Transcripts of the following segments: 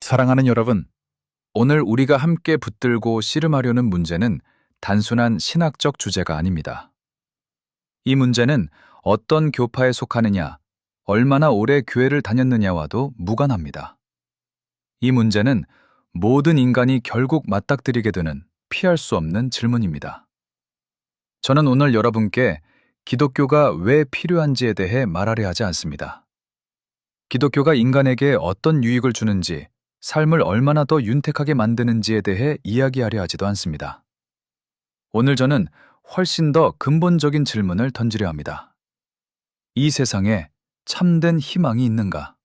사랑하는 여러분, 오늘 우리가 함께 붙들고 씨름하려는 문제는 단순한 신학적 주제가 아닙니다. 이 문제는 어떤 교파에 속하느냐, 얼마나 오래 교회를 다녔느냐와도 무관합니다. 이 문제는 모든 인간이 결국 맞닥뜨리게 되는 피할 수 없는 질문입니다. 저는 오늘 여러분께 기독교가 왜 필요한지에 대해 말하려 하지 않습니다. 기독교가 인간에게 어떤 유익을 주는지, 삶을 얼마나 더 윤택하게 만드는지에 대해 이야기하려 하지도 않습니다. 오늘 저는 훨씬 더 근본적인 질문을 던지려 합니다. 이 세상에 참된 희망이 있는가?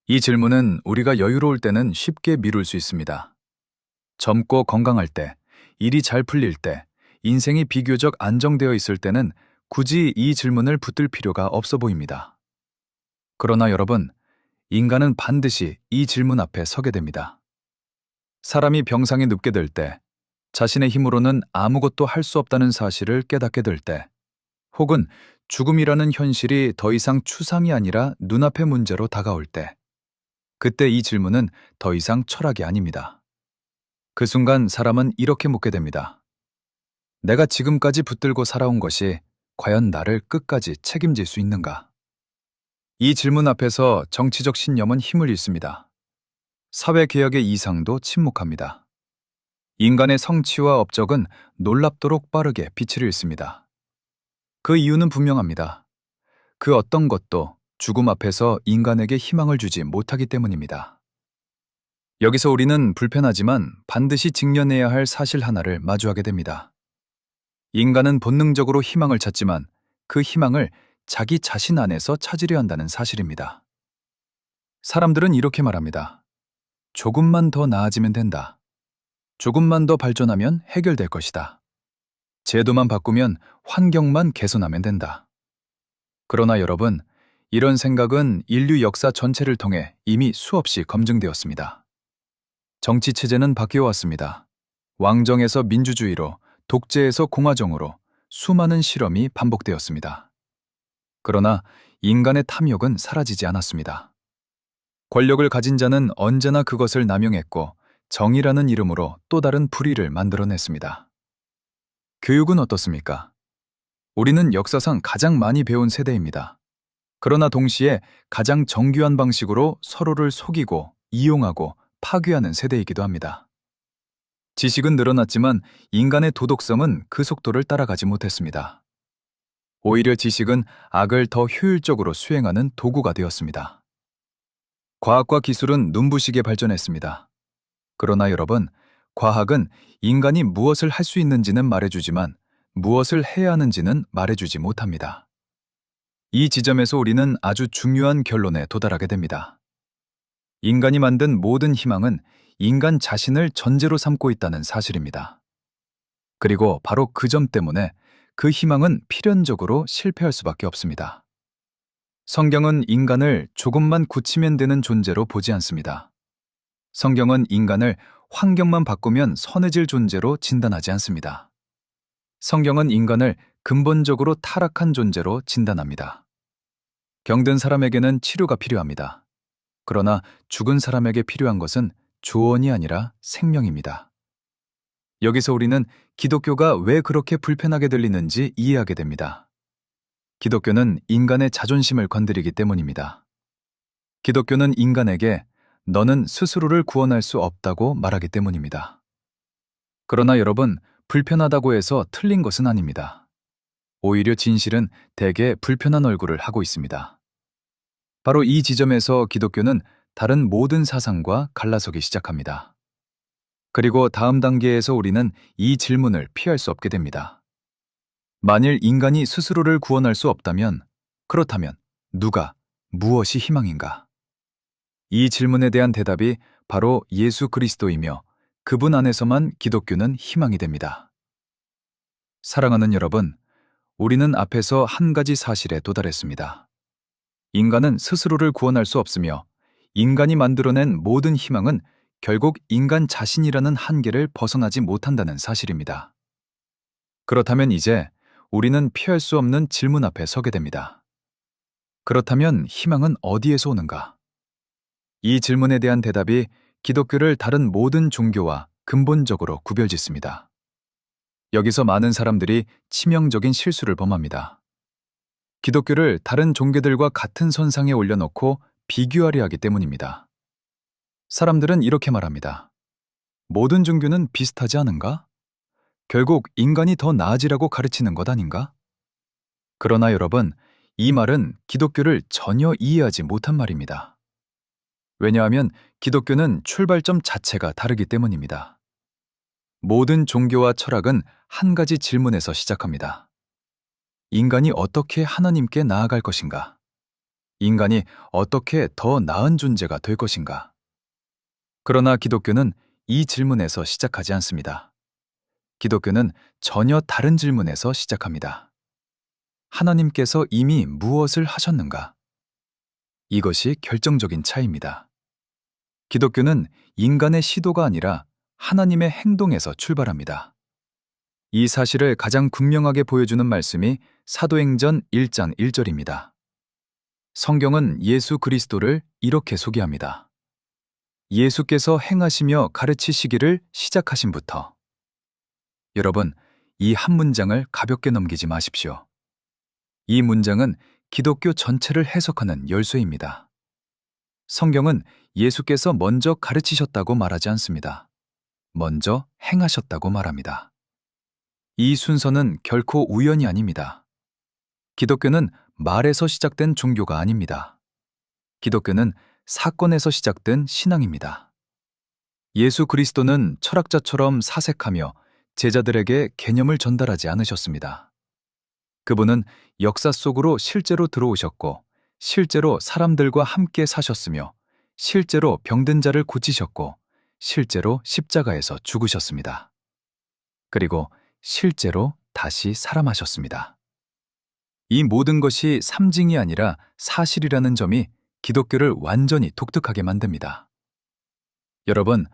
이 질문은 우리가 여유로울 때는 쉽게 미룰 수 있습니다. 젊고 건강할 때, 일이 잘 풀릴 때, 인생이 비교적 안정되어 있을 때는 굳이 이 질문을 붙들 필요가 없어 보입니다. 그러나 여러분, 인간은 반드시 이 질문 앞에 서게 됩니다. 사람이 병상에 눕게 될 때, 자신의 힘으로는 아무것도 할 수 없다는 사실을 깨닫게 될 때, 혹은 죽음이라는 현실이 더 이상 추상이 아니라 눈앞의 문제로 다가올 때, 그때 이 질문은 더 이상 철학이 아닙니다. 그 순간 사람은 이렇게 묻게 됩니다. 내가 지금까지 붙들고 살아온 것이 과연 나를 끝까지 책임질 수 있는가? 이 질문 앞에서 정치적 신념은 힘을 잃습니다. 사회개혁의 이상도 침묵합니다. 인간의 성취와 업적은 놀랍도록 빠르게 빛을 잃습니다. 그 이유는 분명합니다. 그 어떤 것도 죽음 앞에서 인간에게 희망을 주지 못하기 때문입니다. 여기서 우리는 불편하지만 반드시 직면해야 할 사실 하나를 마주하게 됩니다. 인간은 본능적으로 희망을 찾지만 그 희망을 자기 자신 안에서 찾으려 한다는 사실입니다. 사람들은 이렇게 말합니다. 조금만 더 나아지면 된다. 조금만 더 발전하면 해결될 것이다. 제도만 바꾸면 환경만 개선하면 된다. 그러나 여러분, 이런 생각은 인류 역사 전체를 통해 이미 수없이 검증되었습니다. 정치 체제는 바뀌어 왔습니다. 왕정에서 민주주의로, 독재에서 공화정으로 수많은 실험이 반복되었습니다. 그러나 인간의 탐욕은 사라지지 않았습니다. 권력을 가진 자는 언제나 그것을 남용했고 정의라는 이름으로 또 다른 불의를 만들어냈습니다. 교육은 어떻습니까? 우리는 역사상 가장 많이 배운 세대입니다. 그러나 동시에 가장 정교한 방식으로 서로를 속이고 이용하고 파괴하는 세대이기도 합니다. 지식은 늘어났지만 인간의 도덕성은 그 속도를 따라가지 못했습니다. 오히려 지식은 악을 더 효율적으로 수행하는 도구가 되었습니다. 과학과 기술은 눈부시게 발전했습니다. 그러나 여러분, 과학은 인간이 무엇을 할 수 있는지는 말해주지만 무엇을 해야 하는지는 말해주지 못합니다. 이 지점에서 우리는 아주 중요한 결론에 도달하게 됩니다. 인간이 만든 모든 희망은 인간 자신을 전제로 삼고 있다는 사실입니다. 그리고 바로 그 점 때문에 그 희망은 필연적으로 실패할 수밖에 없습니다. 성경은 인간을 조금만 굳히면 되는 존재로 보지 않습니다. 성경은 인간을 환경만 바꾸면 선해질 존재로 진단하지 않습니다. 성경은 인간을 근본적으로 타락한 존재로 진단합니다. 병든 사람에게는 치료가 필요합니다. 그러나 죽은 사람에게 필요한 것은 조언이 아니라 생명입니다. 여기서 우리는 기독교가 왜 그렇게 불편하게 들리는지 이해하게 됩니다. 기독교는 인간의 자존심을 건드리기 때문입니다. 기독교는 인간에게 너는 스스로를 구원할 수 없다고 말하기 때문입니다. 그러나 여러분, 불편하다고 해서 틀린 것은 아닙니다. 오히려 진실은 대개 불편한 얼굴을 하고 있습니다. 바로 이 지점에서 기독교는 다른 모든 사상과 갈라서기 시작합니다. 그리고 다음 단계에서 우리는 이 질문을 피할 수 없게 됩니다. 만일 인간이 스스로를 구원할 수 없다면, 그렇다면 누가, 무엇이 희망인가? 이 질문에 대한 대답이 바로 예수 그리스도이며 그분 안에서만 기독교는 희망이 됩니다. 사랑하는 여러분, 우리는 앞에서 한 가지 사실에 도달했습니다. 인간은 스스로를 구원할 수 없으며 인간이 만들어낸 모든 희망은 결국 인간 자신이라는 한계를 벗어나지 못한다는 사실입니다. 그렇다면 이제 우리는 피할 수 없는 질문 앞에 서게 됩니다. 그렇다면 희망은 어디에서 오는가? 이 질문에 대한 대답이 기독교를 다른 모든 종교와 근본적으로 구별짓습니다. 여기서 많은 사람들이 치명적인 실수를 범합니다. 기독교를 다른 종교들과 같은 선상에 올려놓고 비교하려 하기 때문입니다. 사람들은 이렇게 말합니다. 모든 종교는 비슷하지 않은가? 결국 인간이 더 나아지라고 가르치는 것 아닌가? 그러나 여러분, 이 말은 기독교를 전혀 이해하지 못한 말입니다. 왜냐하면 기독교는 출발점 자체가 다르기 때문입니다. 모든 종교와 철학은 한 가지 질문에서 시작합니다. 인간이 어떻게 하나님께 나아갈 것인가? 인간이 어떻게 더 나은 존재가 될 것인가? 그러나 기독교는 이 질문에서 시작하지 않습니다. 기독교는 전혀 다른 질문에서 시작합니다. 하나님께서 이미 무엇을 하셨는가? 이것이 결정적인 차이입니다. 기독교는 인간의 시도가 아니라 하나님의 행동에서 출발합니다. 이 사실을 가장 분명하게 보여주는 말씀이 사도행전 1장 1절입니다. 성경은 예수 그리스도를 이렇게 소개합니다. 예수께서 행하시며 가르치시기를 시작하심부터. 여러분, 이 한 문장을 가볍게 넘기지 마십시오. 이 문장은 기독교 전체를 해석하는 열쇠입니다. 성경은 예수께서 먼저 가르치셨다고 말하지 않습니다. 먼저 행하셨다고 말합니다. 이 순서는 결코 우연이 아닙니다. 기독교는 말에서 시작된 종교가 아닙니다. 기독교는 사건에서 시작된 신앙입니다. 예수 그리스도는 철학자처럼 사색하며 제자들에게 개념을 전달하지 않으셨습니다. 그분은 역사 속으로 실제로 들어오셨고, 실제로 사람들과 함께 사셨으며, 실제로 병든 자를 고치셨고, 실제로 십자가에서 죽으셨습니다. 그리고 실제로 다시 살아나셨습니다. 이 모든 것이 상징이 아니라 사실이라는 점이 기독교를 완전히 독특하게 만듭니다. 여러분,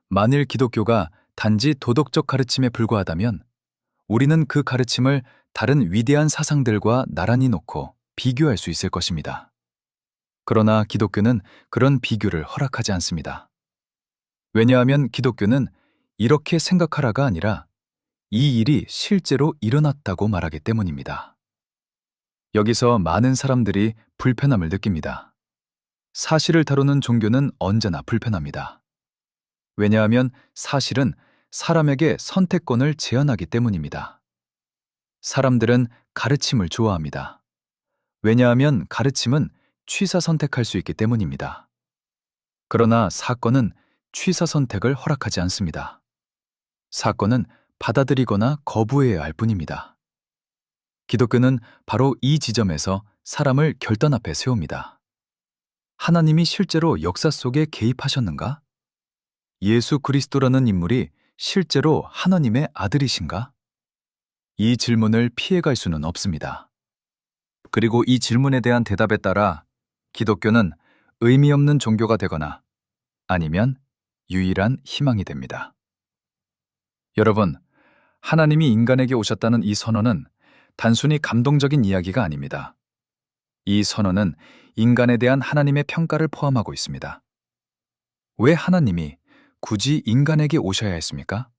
만일 기독교가 단지 도덕적 가르침에 불과하다면 우리는 그 가르침을 다른 위대한 사상들과 나란히 놓고 비교할 수 있을 것입니다. 그러나 기독교는 그런 비교를 허락하지 않습니다. 왜냐하면 기독교는 이렇게 생각하라가 아니라 이 일이 실제로 일어났다고 말하기 때문입니다. 여기서 많은 사람들이 불편함을 느낍니다. 사실을 다루는 종교는 언제나 불편합니다. 왜냐하면 사실은 사람에게 선택권을 제한하기 때문입니다. 사람들은 가르침을 좋아합니다. 왜냐하면 가르침은 취사 선택할 수 있기 때문입니다. 그러나 사건은 취사 선택을 허락하지 않습니다. 사건은 받아들이거나 거부해야 할 뿐입니다. 기독교는 바로 이 지점에서 사람을 결단 앞에 세웁니다. 하나님이 실제로 역사 속에 개입하셨는가? 예수 그리스도라는 인물이 실제로 하나님의 아들이신가? 이 질문을 피해갈 수는 없습니다. 그리고 이 질문에 대한 대답에 따라 기독교는 의미 없는 종교가 되거나 아니면 유일한 희망이 됩니다. 여러분, 하나님이 인간에게 오셨다는 이 선언은 단순히 감동적인 이야기가 아닙니다. 이 선언은 인간에 대한 하나님의 평가를 포함하고 있습니다. 왜 하나님이 굳이 인간에게 오셔야 했습니까?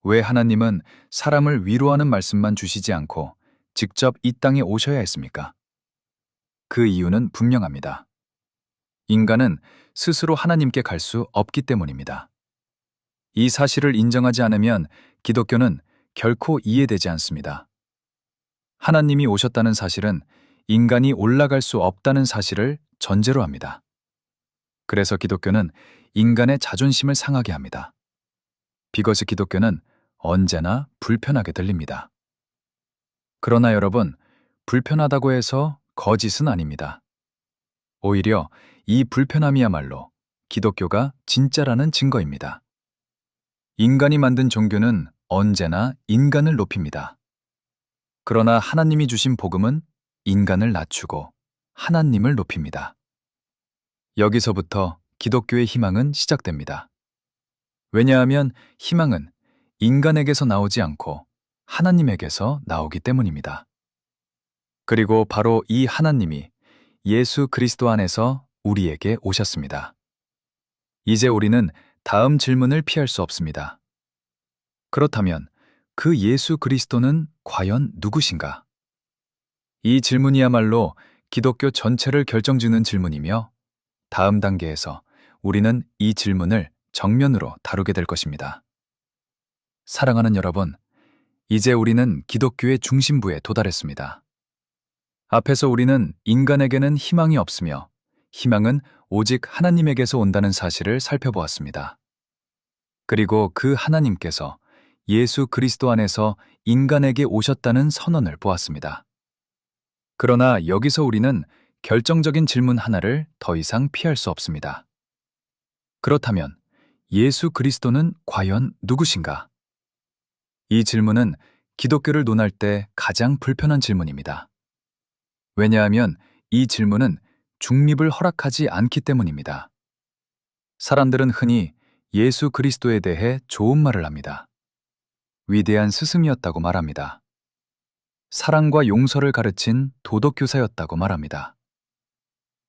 왜 하나님은 사람을 위로하는 말씀만 주시지 않고 직접 이 땅에 오셔야 했습니까? 그 이유는 분명합니다. 인간은 스스로 하나님께 갈 수 없기 때문입니다. 이 사실을 인정하지 않으면 기독교는 결코 이해되지 않습니다. 하나님이 오셨다는 사실은 인간이 올라갈 수 없다는 사실을 전제로 합니다. 그래서 기독교는 인간의 자존심을 상하게 합니다. 비것이 기독교는 언제나 불편하게 들립니다. 그러나 여러분, 불편하다고 해서 거짓은 아닙니다. 오히려 이 불편함이야말로 기독교가 진짜라는 증거입니다. 인간이 만든 종교는 언제나 인간을 높입니다. 그러나 하나님이 주신 복음은 인간을 낮추고 하나님을 높입니다. 여기서부터 기독교의 희망은 시작됩니다. 왜냐하면 희망은 인간에게서 나오지 않고 하나님에게서 나오기 때문입니다. 그리고 바로 이 하나님이 예수 그리스도 안에서 우리에게 오셨습니다. 이제 우리는 다음 질문을 피할 수 없습니다. 그렇다면 그 예수 그리스도는 과연 누구신가? 이 질문이야말로 기독교 전체를 결정짓는 질문이며 다음 단계에서 우리는 이 질문을 정면으로 다루게 될 것입니다. 사랑하는 여러분, 이제 우리는 기독교의 중심부에 도달했습니다. 앞에서 우리는 인간에게는 희망이 없으며 희망은 오직 하나님에게서 온다는 사실을 살펴보았습니다. 그리고 그 하나님께서 예수 그리스도 안에서 인간에게 오셨다는 선언을 보았습니다. 그러나 여기서 우리는 결정적인 질문 하나를 더 이상 피할 수 없습니다. 그렇다면 예수 그리스도는 과연 누구신가? 이 질문은 기독교를 논할 때 가장 불편한 질문입니다. 왜냐하면 이 질문은 중립을 허락하지 않기 때문입니다. 사람들은 흔히 예수 그리스도에 대해 좋은 말을 합니다. 위대한 스승이었다고 말합니다. 사랑과 용서를 가르친 도덕교사였다고 말합니다.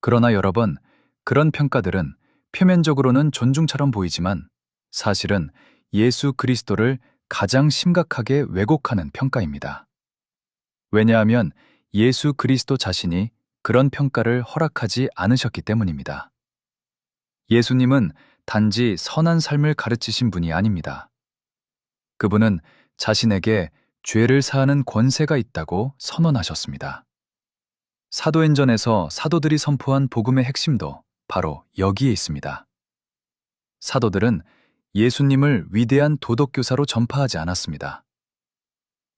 그러나 여러분, 그런 평가들은 표면적으로는 존중처럼 보이지만 사실은 예수 그리스도를 가장 심각하게 왜곡하는 평가입니다. 왜냐하면 예수 그리스도 자신이 그런 평가를 허락하지 않으셨기 때문입니다. 예수님은 단지 선한 삶을 가르치신 분이 아닙니다. 그분은 자신에게 죄를 사하는 권세가 있다고 선언하셨습니다. 사도행전에서 사도들이 선포한 복음의 핵심도 바로 여기에 있습니다. 사도들은 예수님을 위대한 도덕교사로 전파하지 않았습니다.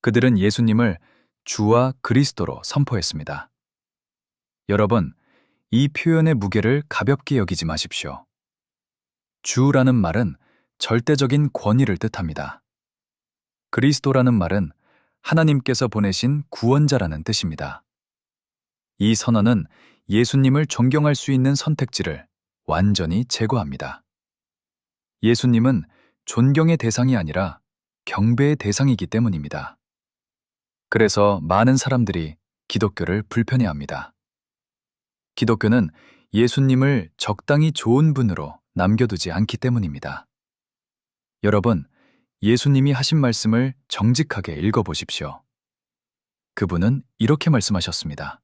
그들은 예수님을 주와 그리스도로 선포했습니다. 여러분, 이 표현의 무게를 가볍게 여기지 마십시오. 주라는 말은 절대적인 권위를 뜻합니다. 그리스도라는 말은 하나님께서 보내신 구원자라는 뜻입니다. 이 선언은 예수님을 존경할 수 있는 선택지를 완전히 제거합니다. 예수님은 존경의 대상이 아니라 경배의 대상이기 때문입니다. 그래서 많은 사람들이 기독교를 불편해합니다. 기독교는 예수님을 적당히 좋은 분으로 남겨두지 않기 때문입니다. 여러분, 예수님이 하신 말씀을 정직하게 읽어보십시오. 그분은 이렇게 말씀하셨습니다.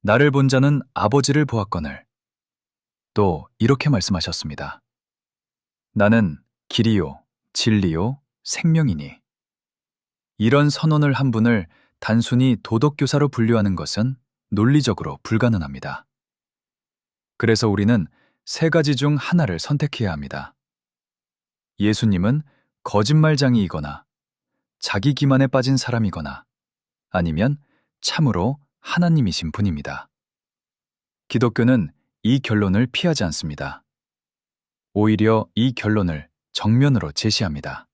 나를 본 자는 아버지를 보았거늘. 또 이렇게 말씀하셨습니다. 나는 길이요, 진리요, 생명이니. 이런 선언을 한 분을 단순히 도덕교사로 분류하는 것은 논리적으로 불가능합니다. 그래서 우리는 세 가지 중 하나를 선택해야 합니다. 예수님은 거짓말장이이거나 자기 기만에 빠진 사람이거나 아니면 참으로 하나님이신 분입니다. 기독교는 이 결론을 피하지 않습니다. 오히려 이 결론을 정면으로 제시합니다.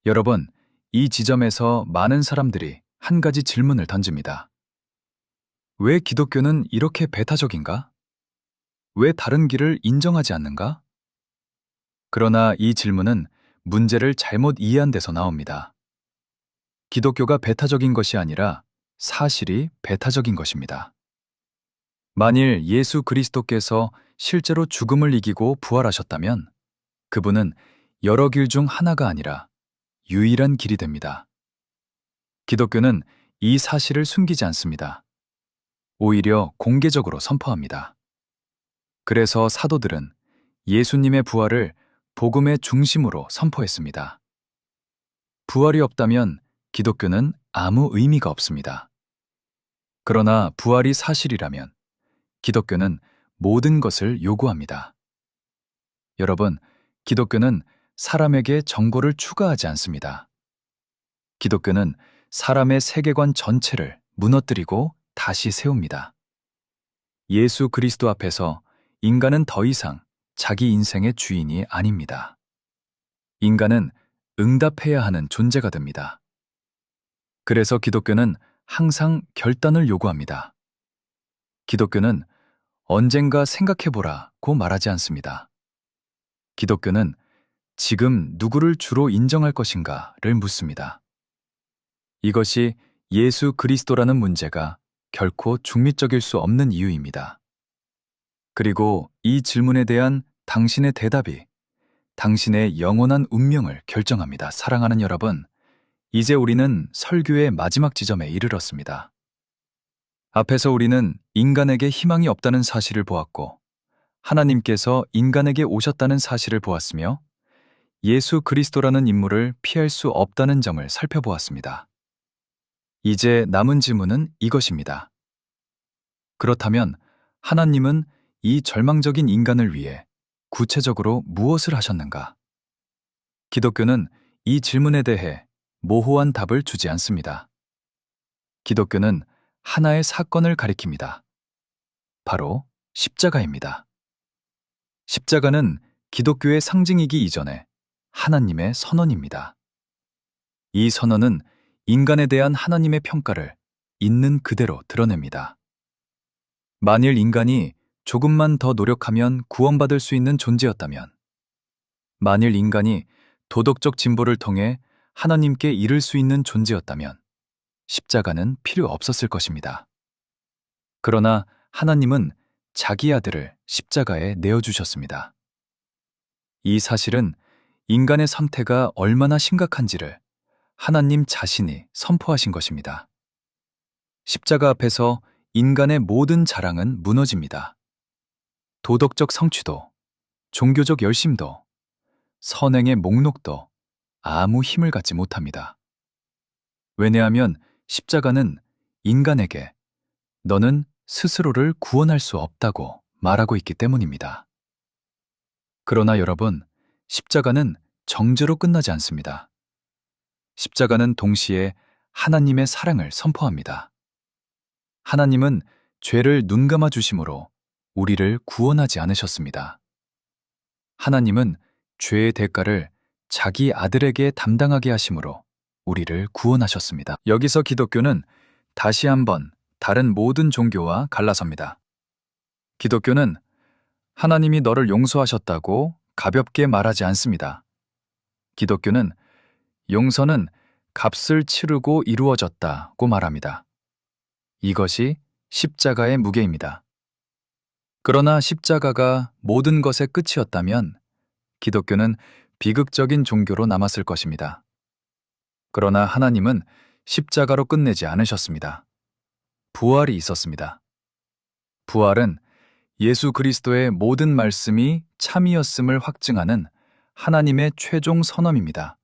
여러분, 이 지점에서 많은 사람들이 한 가지 질문을 던집니다. 왜 기독교는 이렇게 배타적인가? 왜 다른 길을 인정하지 않는가? 그러나 이 질문은 문제를 잘못 이해한 데서 나옵니다. 기독교가 배타적인 것이 아니라 사실이 배타적인 것입니다. 만일 예수 그리스도께서 실제로 죽음을 이기고 부활하셨다면 그분은 여러 길 중 하나가 아니라 유일한 길이 됩니다. 기독교는 이 사실을 숨기지 않습니다. 오히려 공개적으로 선포합니다. 그래서 사도들은 예수님의 부활을 복음의 중심으로 선포했습니다. 부활이 없다면 기독교는 아무 의미가 없습니다. 그러나 부활이 사실이라면 기독교는 모든 것을 요구합니다. 여러분, 기독교는 사람에게 정보를 추가하지 않습니다. 기독교는 사람의 세계관 전체를 무너뜨리고 다시 세웁니다. 예수 그리스도 앞에서 인간은 더 이상 자기 인생의 주인이 아닙니다. 인간은 응답해야 하는 존재가 됩니다. 그래서 기독교는 항상 결단을 요구합니다. 기독교는 언젠가 생각해보라고 말하지 않습니다. 기독교는 지금 누구를 주로 인정할 것인가를 묻습니다. 이것이 예수 그리스도라는 문제가 결코 중립적일 수 없는 이유입니다. 그리고 이 질문에 대한 당신의 대답이 당신의 영원한 운명을 결정합니다. 사랑하는 여러분, 이제 우리는 설교의 마지막 지점에 이르렀습니다. 앞에서 우리는 인간에게 희망이 없다는 사실을 보았고, 하나님께서 인간에게 오셨다는 사실을 보았으며, 예수 그리스도라는 인물을 피할 수 없다는 점을 살펴보았습니다. 이제 남은 질문은 이것입니다. 그렇다면 하나님은 이 절망적인 인간을 위해 구체적으로 무엇을 하셨는가? 기독교는 이 질문에 대해 모호한 답을 주지 않습니다. 기독교는 하나의 사건을 가리킵니다. 바로 십자가입니다. 십자가는 기독교의 상징이기 이전에 하나님의 선언입니다. 이 선언은 인간에 대한 하나님의 평가를 있는 그대로 드러냅니다. 만일 인간이 조금만 더 노력하면 구원받을 수 있는 존재였다면, 만일 인간이 도덕적 진보를 통해 하나님께 이를 수 있는 존재였다면 십자가는 필요 없었을 것입니다. 그러나 하나님은 자기 아들을 십자가에 내어주셨습니다. 이 사실은 인간의 상태가 얼마나 심각한지를 하나님 자신이 선포하신 것입니다. 십자가 앞에서 인간의 모든 자랑은 무너집니다. 도덕적 성취도, 종교적 열심도, 선행의 목록도 아무 힘을 갖지 못합니다. 왜냐하면 십자가는 인간에게 너는 스스로를 구원할 수 없다고 말하고 있기 때문입니다. 그러나 여러분, 십자가는 정죄로 끝나지 않습니다. 십자가는 동시에 하나님의 사랑을 선포합니다. 하나님은 죄를 눈감아 주심으로 우리를 구원하지 않으셨습니다. 하나님은 죄의 대가를 자기 아들에게 담당하게 하심으로 우리를 구원하셨습니다. 여기서 기독교는 다시 한번 다른 모든 종교와 갈라섭니다. 기독교는 하나님이 너를 용서하셨다고 가볍게 말하지 않습니다. 기독교는 용서는 값을 치르고 이루어졌다고 말합니다. 이것이 십자가의 무게입니다. 그러나 십자가가 모든 것의 끝이었다면 기독교는 비극적인 종교로 남았을 것입니다. 그러나 하나님은 십자가로 끝내지 않으셨습니다. 부활이 있었습니다. 부활은 예수 그리스도의 모든 말씀이 참이었음을 확증하는 하나님의 최종 선언입니다.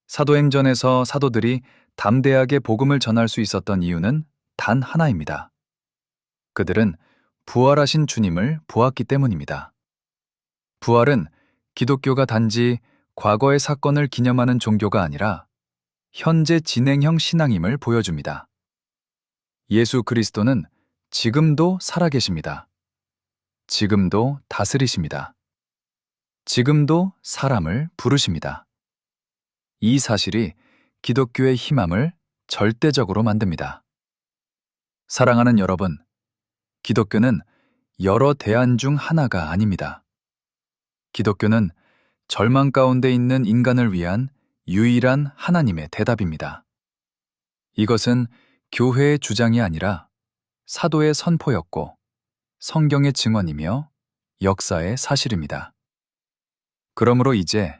사도행전에서 사도들이 담대하게 복음을 전할 수 있었던 이유는 단 하나입니다. 그들은 부활하신 주님을 보았기 때문입니다. 부활은 기독교가 단지 과거의 사건을 기념하는 종교가 아니라 현재 진행형 신앙임을 보여줍니다. 예수 그리스도는 지금도 살아계십니다. 지금도 다스리십니다. 지금도 사람을 부르십니다. 이 사실이 기독교의 희망을 절대적으로 만듭니다. 사랑하는 여러분, 기독교는 여러 대안 중 하나가 아닙니다. 기독교는 절망 가운데 있는 인간을 위한 유일한 하나님의 대답입니다. 이것은 교회의 주장이 아니라 사도의 선포였고 성경의 증언이며 역사의 사실입니다. 그러므로 이제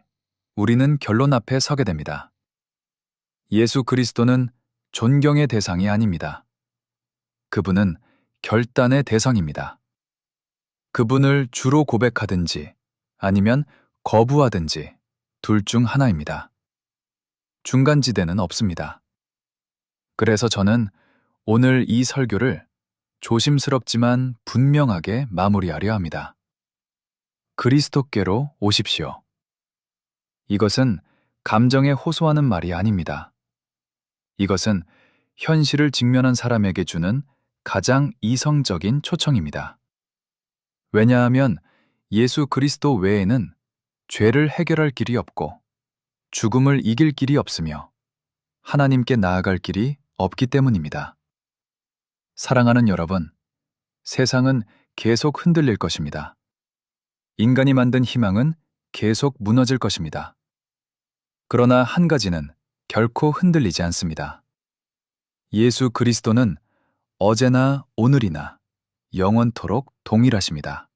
우리는 결론 앞에 서게 됩니다. 예수 그리스도는 존경의 대상이 아닙니다. 그분은 결단의 대상입니다. 그분을 주로 고백하든지 아니면 거부하든지 둘 중 하나입니다. 중간지대는 없습니다. 그래서 저는 오늘 이 설교를 조심스럽지만 분명하게 마무리하려 합니다. 그리스도께로 오십시오. 이것은 감정에 호소하는 말이 아닙니다. 이것은 현실을 직면한 사람에게 주는 가장 이성적인 초청입니다. 왜냐하면 예수 그리스도 외에는 죄를 해결할 길이 없고 죽음을 이길 길이 없으며 하나님께 나아갈 길이 없기 때문입니다. 사랑하는 여러분, 세상은 계속 흔들릴 것입니다. 인간이 만든 희망은 계속 무너질 것입니다. 그러나 한 가지는 결코 흔들리지 않습니다. 예수 그리스도는 어제나 오늘이나 영원토록 동일하십니다.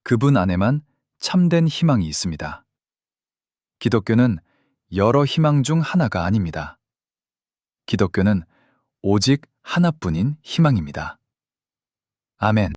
그분 안에만 참된 희망이 있습니다. 기독교는 여러 희망 중 하나가 아닙니다. 기독교는 오직 하나뿐인 희망입니다. 아멘.